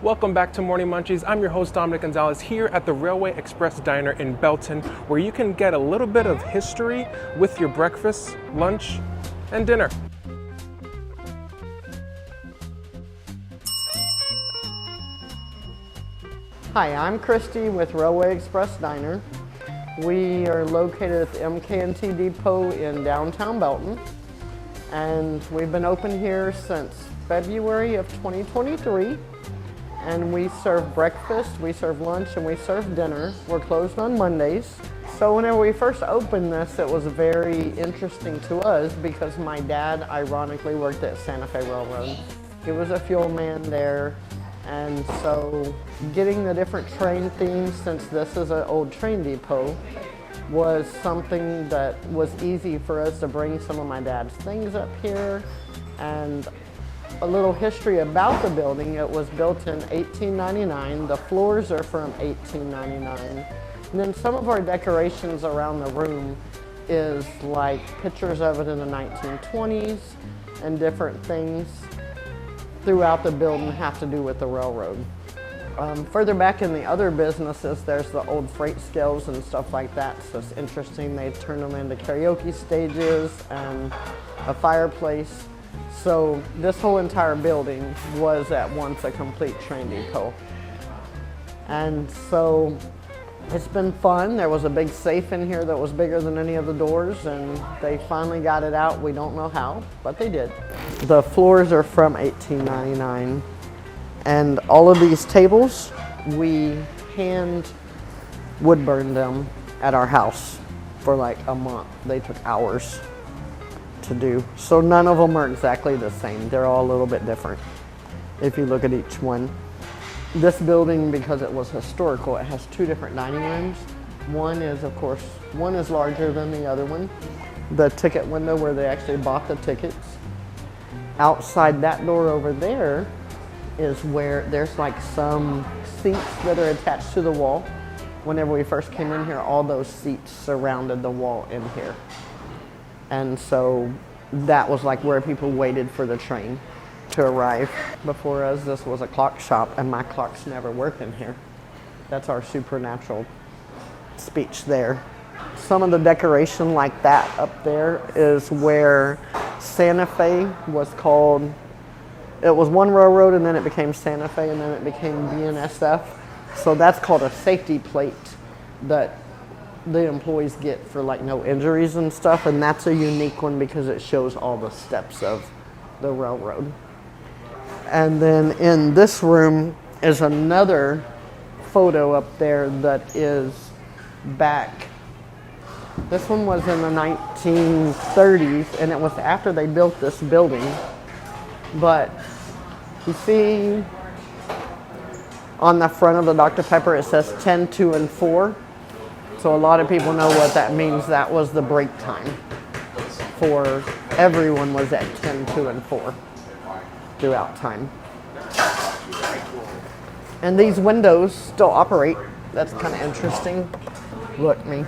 Welcome back to Morning Munchies. I'm your host, Dominic Gonzalez, here at the Railway Express Diner in Belton, where you can get a little bit of history with your breakfast, lunch, and dinner. Hi, I'm Christy with Railway Express Diner. We are located at the MK&T Depot in downtown Belton, and we've been open here since February of 2023. And we serve breakfast, we serve lunch, and we serve dinner. We're closed on Mondays. So whenever we first opened this, it was very interesting to us because my dad ironically worked at Santa Fe Railroad. He was a fuel man there. And so getting the different train themes, since this is an old train depot, was something that was easy for us to bring some of my dad's things up here. And a little history about the building: it was built in 1899. The floors are from 1899. And then some of our decorations around the room is like pictures of it in the 1920s and different things throughout the building have to do with the railroad. Further back in the other businesses, there's the old freight scales and stuff like that. So it's interesting, they turn them into karaoke stages and a fireplace. So this whole entire building was at once a complete train depot. And so it's been fun. There was a big safe in here that was bigger than any of the doors, and they finally got it out. We don't know how, but they did. The floors are from 1899. And all of these tables, we hand wood burned them at our house for like a month. They took hours to do. So none of them are exactly the same. They're all a little bit different if you look at each one. This building, because it was historical, it has two different dining rooms. One is, of course, one is larger than the other one. The ticket window where they actually bought the tickets. Outside that door over there is where there's like some seats that are attached to the wall. Whenever we first came in here, all those seats surrounded the wall in here. And so that was like where people waited for the train to arrive. Before us, this was a clock shop, and my clocks never work in here. That's our supernatural speech there. Some of the decoration like that up there is where Santa Fe was called. It was one railroad, and then it became Santa Fe, and then it became BNSF. So that's called a safety plate that the employees get for like no injuries and stuff, and that's a unique one because it shows all the steps of the railroad. And then in this room is another photo up there that is back. This one was in the 1930s, and it was after they built this building. But you see on the front of the Dr. Pepper it says 10, 2, and 4. So a lot of people know what that means. That was the break time for everyone, was at 10, 2, and 4 throughout time. And these windows still operate. That's kind of interesting. Look me.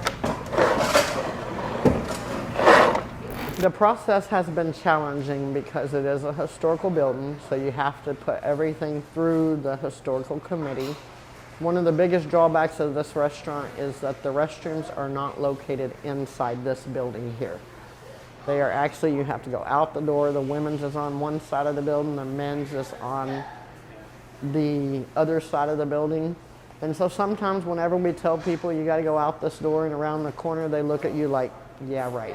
The process has been challenging because it is a historical building, so you have to put everything through the historical committee. One of the biggest drawbacks of this restaurant is that the restrooms are not located inside this building here. They are actually, you have to go out the door. The women's is on one side of the building, the men's is on the other side of the building. And so sometimes whenever we tell people you got to go out this door and around the corner, they look at you like, yeah, right.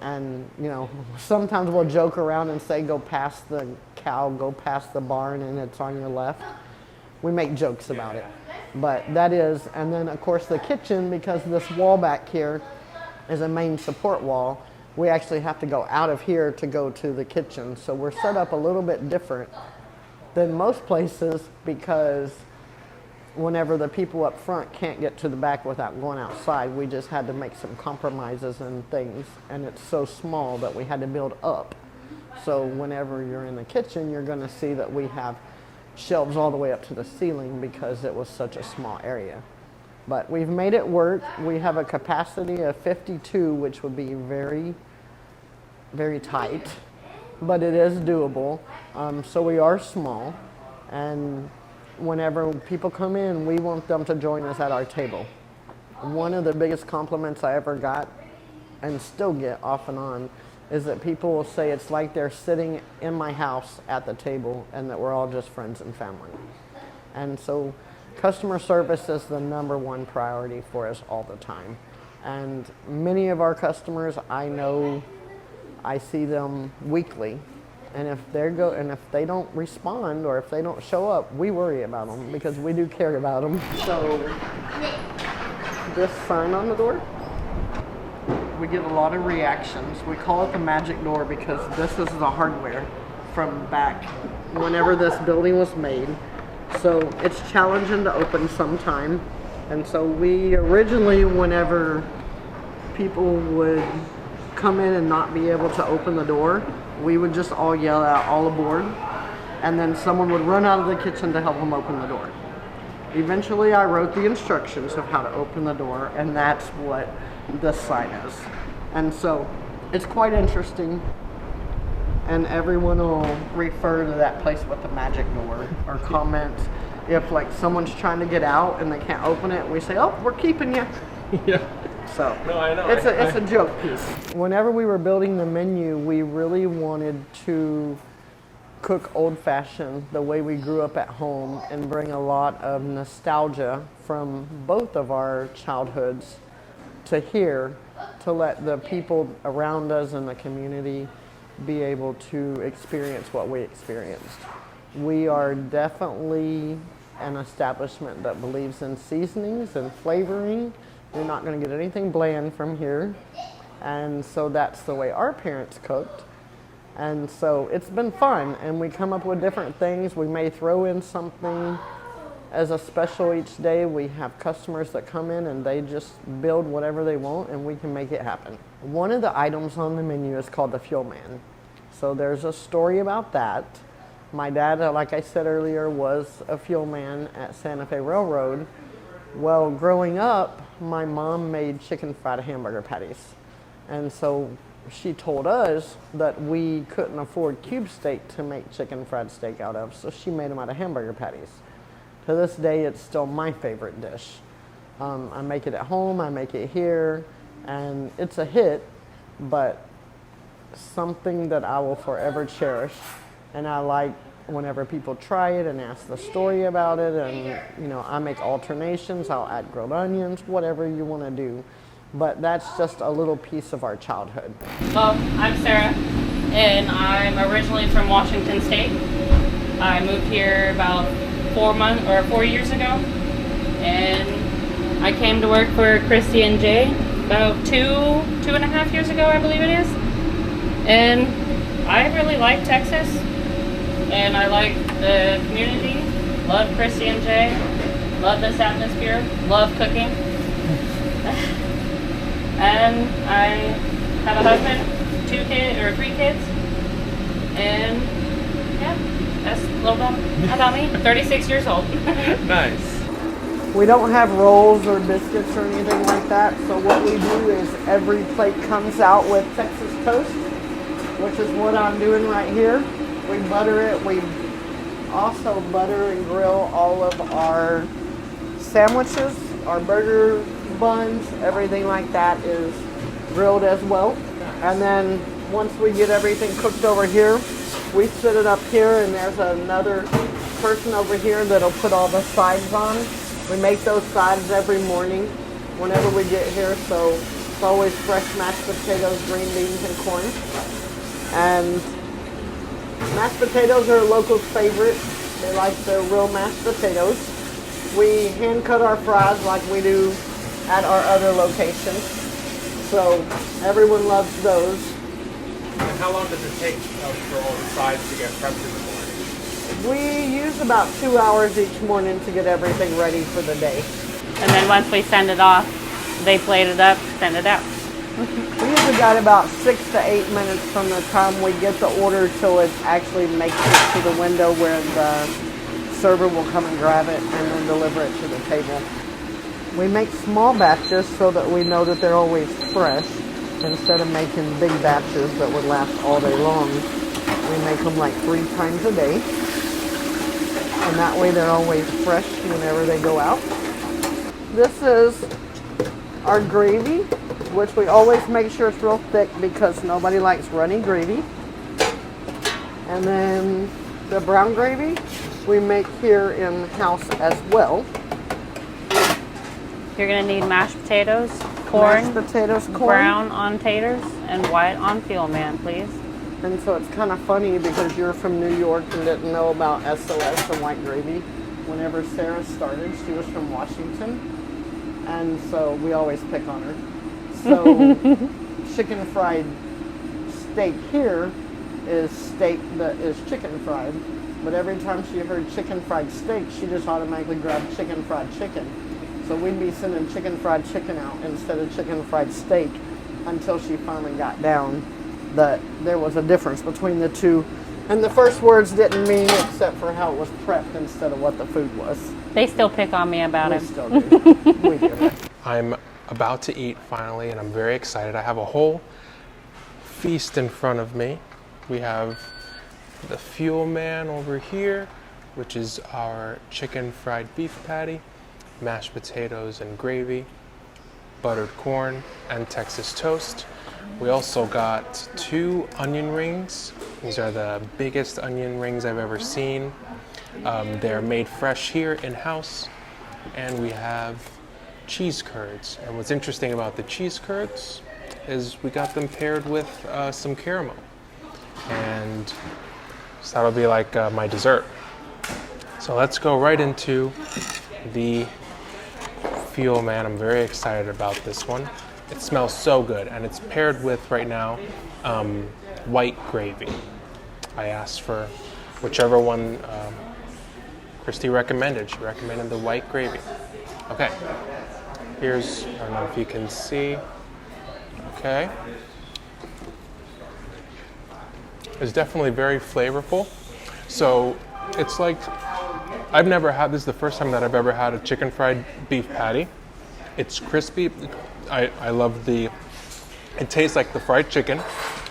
And, you know, sometimes we'll joke around and say, go past the cow, go past the barn, and it's on your left. We make jokes about it, but that is. And then of course the kitchen, because this wall back here is a main support wall, we actually have to go out of here to go to the kitchen. So we're set up a little bit different than most places, because whenever the people up front can't get to the back without going outside, we just had to make some compromises and things, and it's so small that we had to build up. So whenever you're in the kitchen, you're going to see that we have shelves all the way up to the ceiling because it was such a small area. But we've made it work. We have a capacity of 52, which would be very, very tight, but it is doable. So we are small. And whenever people come in, we want them to join us at our table. One of the biggest compliments I ever got, and still get off and on, is that people will say it's like they're sitting in my house at the table and that we're all just friends and family. And so customer service is the number 1 priority for us all the time. And many of our customers, I know, I see them weekly. And if they don't respond or if they don't show up, we worry about them because we do care about them. So this sign on the door, we get a lot of reactions. We call it the magic door because this is the hardware from back whenever this building was made. So it's challenging to open sometime. And so we originally, whenever people would come in and not be able to open the door, we would just all yell out, "All aboard," and then someone would run out of the kitchen to help them open the door. Eventually I wrote the instructions of how to open the door, and that's what this sign is. And so it's quite interesting, and everyone will refer to that place with the magic door or comment if like someone's trying to get out and they can't open it, we say, "Oh, we're keeping you." Yeah. So no, I know. It's a joke piece. Whenever we were building the menu, we really wanted to cook old-fashioned the way we grew up at home and bring a lot of nostalgia from both of our childhoods to here, to let the people around us in the community be able to experience what we experienced. We are definitely an establishment that believes in seasonings and flavoring. You're not going to get anything bland from here. And so that's the way our parents cooked. And so it's been fun, and we come up with different things. We may throw in something as a special each day. We have customers that come in and they just build whatever they want, and we can make it happen. One of the items on the menu is called the Fuel Man. So there's a story about that. My dad, like I said earlier, was a fuel man at Santa Fe Railroad. Well, growing up, my mom made chicken fried hamburger patties. And so she told us that we couldn't afford cube steak to make chicken fried steak out of, so she made them out of hamburger patties. To this day, it's still my favorite dish. I make it at home, I make it here, and it's a hit, but something that I will forever cherish. And I like whenever people try it and ask the story about it, and you know, I make alternations, I'll add grilled onions, whatever you want to do. But that's just a little piece of our childhood. Well, I'm Sarah, and I'm originally from Washington State. I moved here about 4 years ago, and I came to work for Christy and Jay about two and a half years ago, I believe it is. And I really like Texas, and I like the community. Love Christy and Jay. Love this atmosphere. Love cooking. And I have a husband, 3 kids, and yeah, that's a little bit about me. 36 years old. Nice. We don't have rolls or biscuits or anything like that, so what we do is every plate comes out with Texas toast, which is what I'm doing right here. We butter it. We also butter and grill all of our sandwiches, our burger buns, everything like that is grilled as well. And then once we get everything cooked over here, we sit it up here, and there's another person over here that'll put all the sides on. We make those sides every morning whenever we get here, so it's always fresh mashed potatoes, green beans, and corn. And mashed potatoes are a local favorite. They like the real mashed potatoes. We hand cut our fries like we do at our other locations, so everyone loves those. And how long does it take for all the sides to get prepped in the morning? We use about 2 hours each morning to get everything ready for the day. And then once we send it off, they plate it up, send it out. We usually got about 6 to 8 minutes from the time we get the order till it actually makes it to the window where the server will come and grab it and then deliver it to the table. We make small batches so that we know that they're always fresh. Instead of making big batches that would last all day long, we make them like 3 times a day. And that way they're always fresh whenever they go out. This is our gravy, which we always make sure it's real thick because nobody likes runny gravy. And then the brown gravy we make here in-house as well. You're gonna need mashed potatoes, corn, Mashed potatoes, corn. brown on taters, and white on Fuel Man, please. And so it's kind of funny because you're from New York and didn't know about SOS and white gravy. Whenever Sarah started, she was from Washington. And so we always pick on her. So chicken fried steak here is steak that is chicken fried. But every time she heard chicken fried steak, she just automatically grabbed chicken fried chicken. So we'd be sending chicken fried chicken out instead of chicken fried steak until she finally got down that there was a difference between the two. And the first words didn't mean except for how it was prepped instead of what the food was. They still pick on me about We it. still do. We do. I'm about to eat finally, and I'm very excited. I have a whole feast in front of me. We have the Fuel Man over here, which is our chicken fried beef patty, mashed potatoes and gravy, buttered corn, and Texas toast. We also got 2 onion rings. These are the biggest onion rings I've ever seen. They're made fresh here in-house. And we have cheese curds. And what's interesting about the cheese curds is we got them paired with some caramel. And so that'll be like my dessert. So let's go right into the Fuel Man. I'm very excited about this one. It smells so good, and it's paired with, right now, white gravy. I asked for whichever one Christy recommended. She recommended the white gravy. Okay, here's, I don't know if you can see. Okay. It's definitely very flavorful. So it's like, I've never had, this is the first time that I've ever had a chicken fried beef patty. It's crispy. I love it tastes like the fried chicken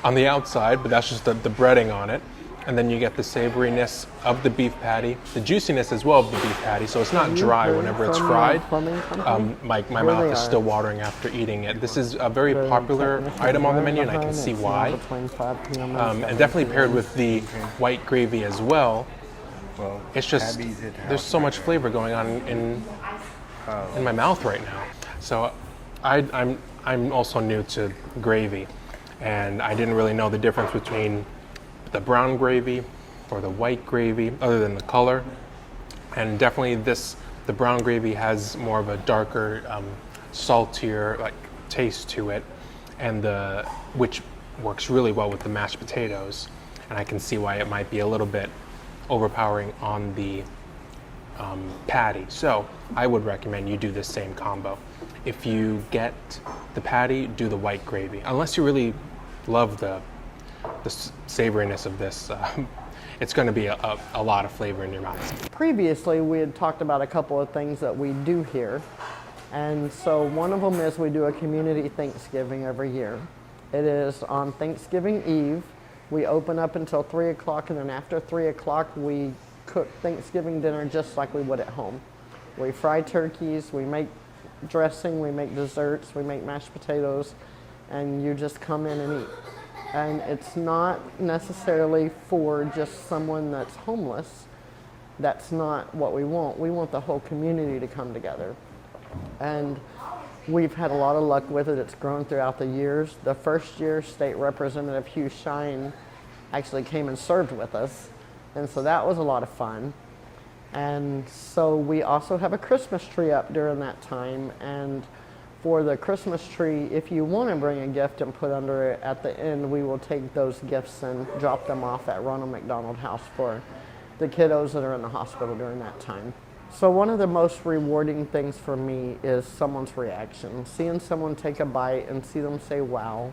on the outside, but that's just the breading on it. And then you get the savoriness of the beef patty, the juiciness as well of the beef patty, so it's not dry whenever it's fried. My mouth is still watering after eating it. This is a very popular item on the menu, and I can see why. And definitely paired with the white gravy as well. It's just, there's so much flavor going on in my mouth right now. So I'm also new to gravy, and I didn't really know the difference between the brown gravy or the white gravy, other than the color. And definitely the brown gravy has more of a darker, saltier like taste to it, and which works really well with the mashed potatoes. And I can see why it might be a little bit overpowering on the patty. So I would recommend you do the same combo. If you get the patty, do the white gravy. Unless you really love the savoriness of this, it's going to be a lot of flavor in your mouth. Previously, we had talked about a couple of things that we do here. And so one of them is we do a community Thanksgiving every year. It is on Thanksgiving Eve. We open up until 3 o'clock, and then after 3 o'clock, we cook Thanksgiving dinner just like we would at home. We fry turkeys, we make dressing, we make desserts, we make mashed potatoes, and you just come in and eat. And it's not necessarily for just someone that's homeless. That's not what we want. We want the whole community to come together. And we've had a lot of luck with it. It's grown throughout the years. The first year, State Representative Hugh Shine actually came and served with us. And so that was a lot of fun. And so we also have a Christmas tree up during that time. And for the Christmas tree, if you want to bring a gift and put under it, at the end, we will take those gifts and drop them off at Ronald McDonald House for the kiddos that are in the hospital during that time. So one of the most rewarding things for me is someone's reaction. Seeing someone take a bite and see them say, wow.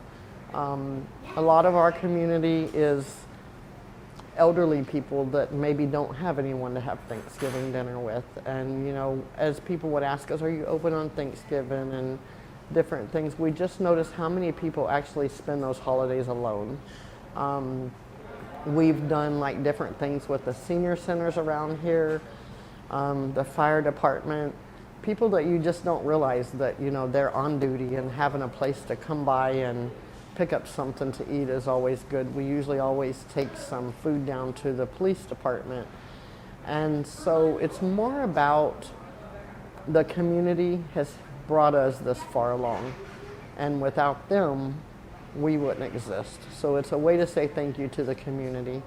A lot of our community is elderly people that maybe don't have anyone to have Thanksgiving dinner with. And, you know, as people would ask us, are you open on Thanksgiving and different things, we just notice how many people actually spend those holidays alone. We've done like different things with the senior centers around here, the fire department, people that you just don't realize that, you know, they're on duty, and having a place to come by and pick up something to eat is always good. We usually always take some food down to the police department. And so it's more about the community has brought us this far along, and without them, we wouldn't exist. So it's a way to say thank you to the community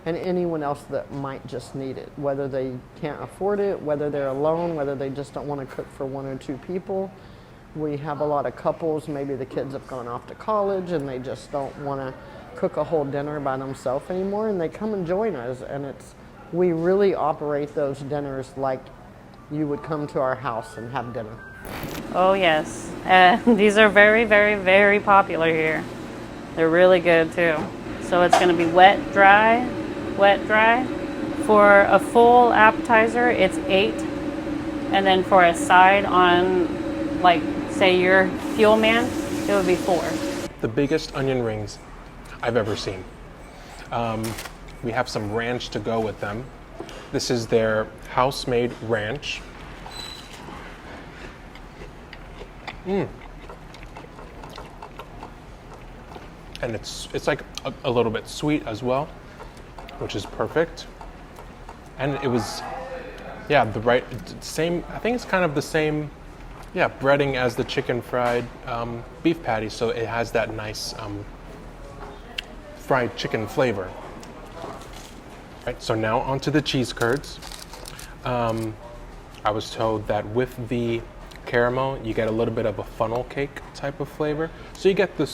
and anyone else that might just need it, whether they can't afford it, whether they're alone, whether they just don't want to cook for 1 or 2 people. We have a lot of couples, maybe the kids have gone off to college and they just don't want to cook a whole dinner by themselves anymore, and they come and join us. And we really operate those dinners like you would come to our house and have dinner. Oh yes, these are very, very, very popular here. They're really good too. So it's going to be wet, dry, wet, dry. For a full appetizer, it's 8. And then for a side on, like, say you're fuel man, it would be 4. The biggest onion rings I've ever seen. We have some ranch to go with them. This is their house-made ranch. And it's like a little bit sweet as well, which is perfect. And it was, yeah, the right same. I think it's kind of the same, yeah, breading as the chicken fried beef patty. So it has that nice fried chicken flavor. Right. So now onto the cheese curds. I was told that with the caramel, you get a little bit of a funnel cake type of flavor. So you get the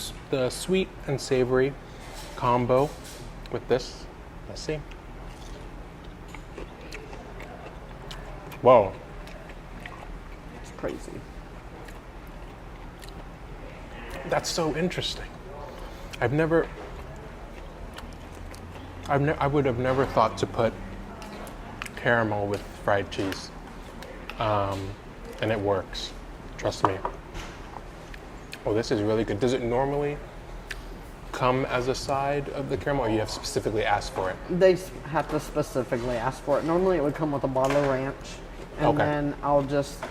sweet and savory combo with this. Let's see. Whoa. It's crazy. That's so interesting. I would have never thought to put caramel with fried cheese. And it works. Trust me. Oh, this is really good. Does it normally come as a side of the caramel, or you have specifically asked for it? They have to specifically ask for it. Normally it would come with a bottle of ranch, and then I'll just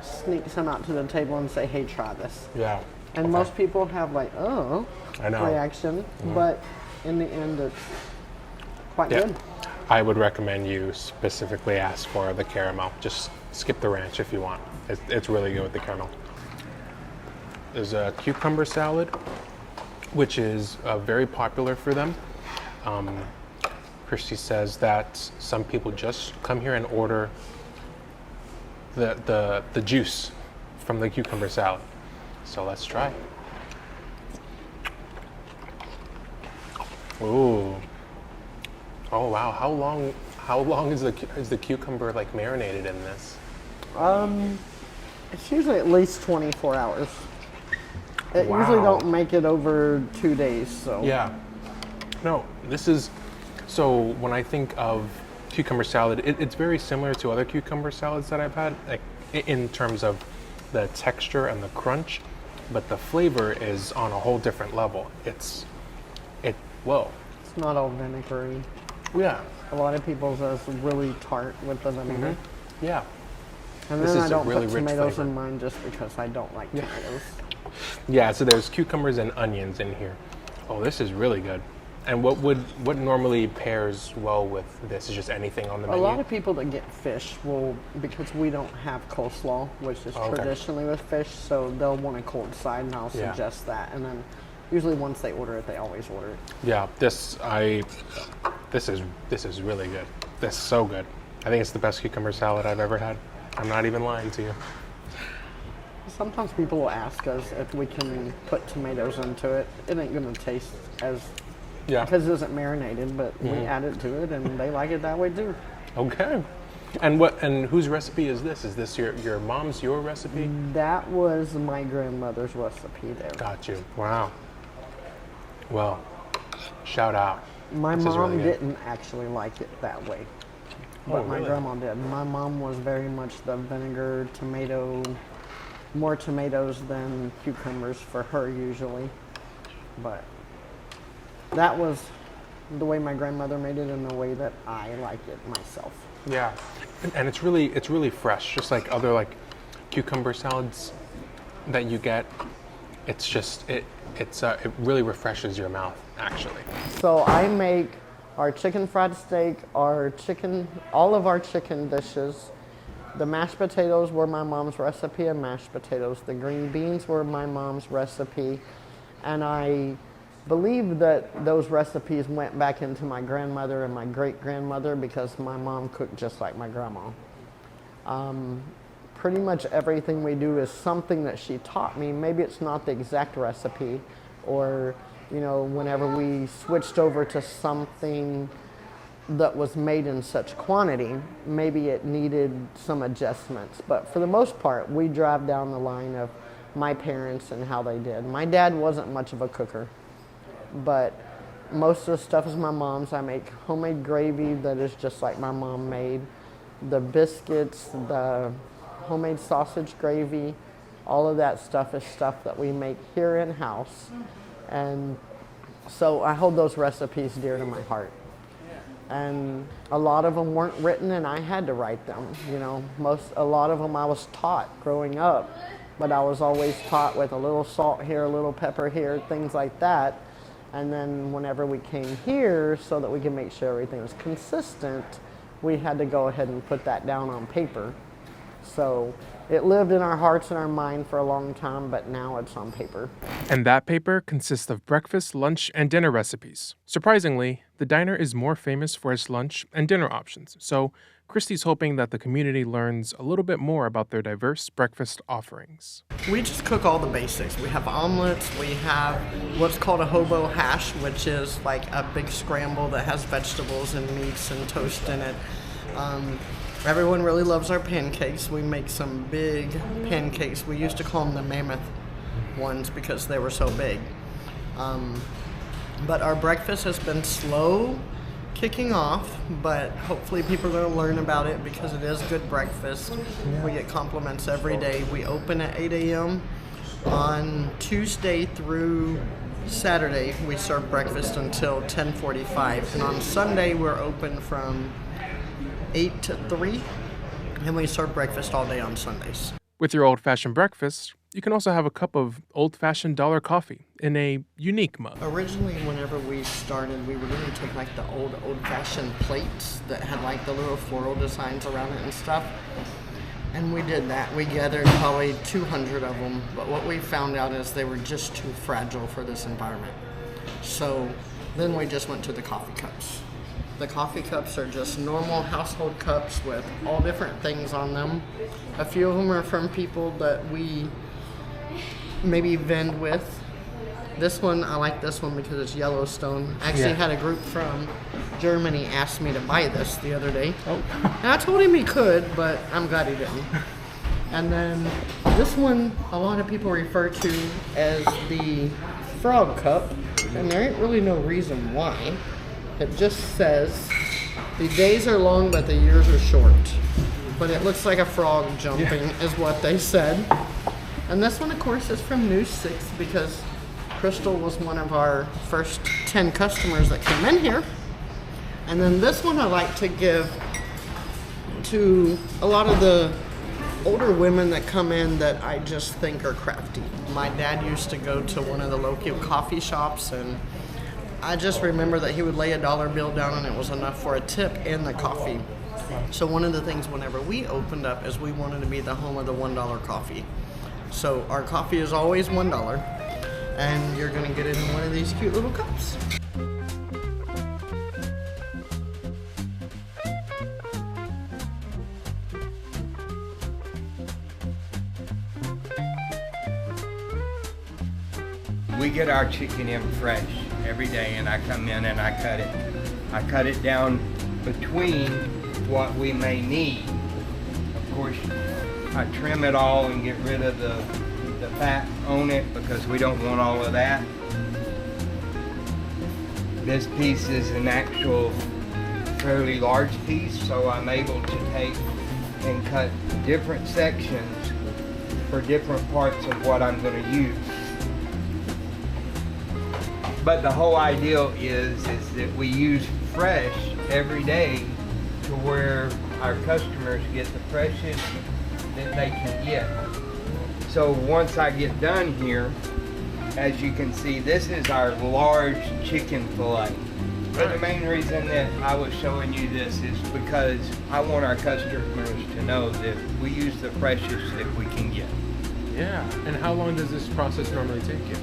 sneak some out to the table and say, hey, try this. Yeah. And most people have like, oh, I know. reaction, but in the end it's quite good. I would recommend you specifically ask for the caramel. Just skip the ranch if you want. It's really good with the caramel. There's a cucumber salad, which is very popular for them. Christy says that some people just come here and order the juice from the cucumber salad. So let's try. Ooh. Oh wow! How long is the cucumber like marinated in this? It's usually at least 24 hours. It Wow. usually don't make it over 2 days, so. Yeah. No, this is, so when I think of cucumber salad, it's very similar to other cucumber salads that I've had, like in terms of the texture and the crunch, but the flavor is on a whole different level. Whoa. It's not all vinegary. Yeah. A lot of people's is really tart with the vinegar. Yeah. And This then is I a don't really put rich tomatoes flavor. in mine just because I don't like tomatoes. Yeah, so there's cucumbers and onions in here. Oh, this is really good. And what normally pairs well with this? Is just anything on the A menu? lot of people that get fish will, because we don't have coleslaw, which is Okay. traditionally with fish, so they'll want a cold side, and I'll Yeah. suggest that. And then usually once they order it, they always order it. Yeah, this is really good. This is so good. I think it's the best cucumber salad I've ever had. I'm not even lying to you. Sometimes people will ask us if we can put tomatoes into it. It ain't gonna taste as, Yeah. because it isn't marinated, but we add it to it, and they like it that way too. Okay. And whose recipe is this? Is this your mom's recipe? That was my grandmother's recipe there. Got you. Wow. Well, shout out. My This is mom really good. didn't actually like it that way, Oh, but my really? grandma did. My mom was very much the vinegar, tomato, more tomatoes than cucumbers for her usually. But that was the way my grandmother made it and the way that I like it myself. Yeah, and it's really fresh, just like other like cucumber salads that you get. It's just it really refreshes your mouth actually. So I make our chicken fried steak, all of our chicken dishes. The mashed potatoes were my mom's recipe of mashed potatoes. The green beans were my mom's recipe. And I believe that those recipes went back into my grandmother and my great-grandmother because my mom cooked just like my grandma. Pretty much everything we do is something that she taught me. Maybe it's not the exact recipe, or, you know, whenever we switched over to something that was made in such quantity, maybe it needed some adjustments. But for the most part, we drive down the line of my parents and how they did. My dad wasn't much of a cooker, but most of the stuff is my mom's. I make homemade gravy that is just like my mom made. The biscuits, the homemade sausage gravy, all of that stuff is stuff that we make here in-house. And so I hold those recipes dear to my heart. And a lot of them weren't written and I had to write them. You know, a lot of them I was taught growing up, but I was always taught with a little salt here, a little pepper here, things like that. And then whenever we came here, so that we could make sure everything was consistent, we had to go ahead and put that down on paper. So it lived in our hearts and our mind for a long time, but now it's on paper. And that paper consists of breakfast, lunch, and dinner recipes. Surprisingly, the diner is more famous for its lunch and dinner options, so Christy's hoping that the community learns a little bit more about their diverse breakfast offerings. We just cook all the basics. We have omelets, we have what's called a hobo hash, which is like a big scramble that has vegetables and meats and toast in it. Everyone really loves our pancakes. We make some big pancakes. We used to call them the mammoth ones because they were so big. But our breakfast has been slow kicking off, but hopefully people are going to learn about it because it is good breakfast. We get compliments every day. We open at 8 a.m. On Tuesday through Saturday. We serve breakfast until 10:45, and on Sunday we're open from 8 to 3, and we serve breakfast all day on Sundays. With your old-fashioned breakfast, you can also have a cup of old-fashioned dollar coffee in a unique mug. Originally, whenever we started, we were going to take like the old-fashioned plates that had like the little floral designs around it and stuff. And we did that. We gathered probably 200 of them, but what we found out is they were just too fragile for this environment. So then we just went to the coffee cups. The coffee cups are just normal household cups with all different things on them. A few of them are from people that we maybe vend with. This one, I like this one because it's Yellowstone. I actually had a group from Germany ask me to buy this the other day. And I told him he could, but I'm glad he didn't. And then this one, a lot of people refer to as the frog cup, and there ain't really no reason why. It just says, the days are long, but the years are short. But it looks like a frog jumping is what they said. And this one, of course, is from News 6 because Crystal was one of our first 10 customers that came in here. And then this one I like to give to a lot of the older women that come in that I just think are crafty. My dad used to go to one of the local coffee shops, and I just remember that he would lay a dollar bill down and it was enough for a tip and the coffee. So one of the things whenever we opened up is we wanted to be the home of the $1 coffee. So our coffee is always $1, and you're gonna get it in one of these cute little cups. We get our chicken in fresh every day, and I come in and I cut it. I cut it down between what we may need. Of course, I trim it all and get rid of the fat on it because we don't want all of that. This piece is an actual fairly large piece, so I'm able to take and cut different sections for different parts of what I'm going to use. But the whole ideal is that we use fresh every day to where our customers get the freshest that they can get. So once I get done here, as you can see, this is our large chicken fillet. But the main reason that I was showing you this is because I want our customers to know that we use the freshest that we can get. Yeah. And how long does this process normally take you?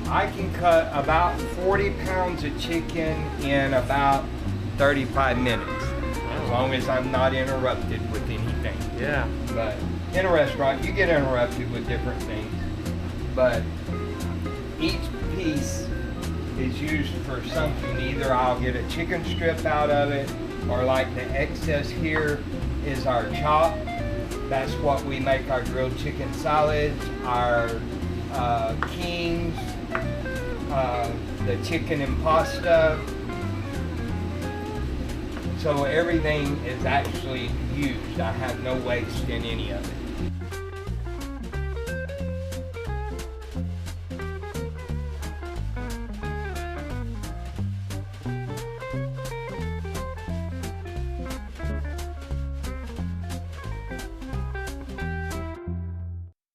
I can cut about 40 pounds of chicken in about 35 minutes, as long as I'm not interrupted with anything. Yeah. But in a restaurant, you get interrupted with different things. But each piece is used for something. Either I'll get a chicken strip out of it, or like the excess here is our chop. That's what we make our grilled chicken salads, our kings, the chicken and pasta. So everything is actually used. I have no waste in any of it.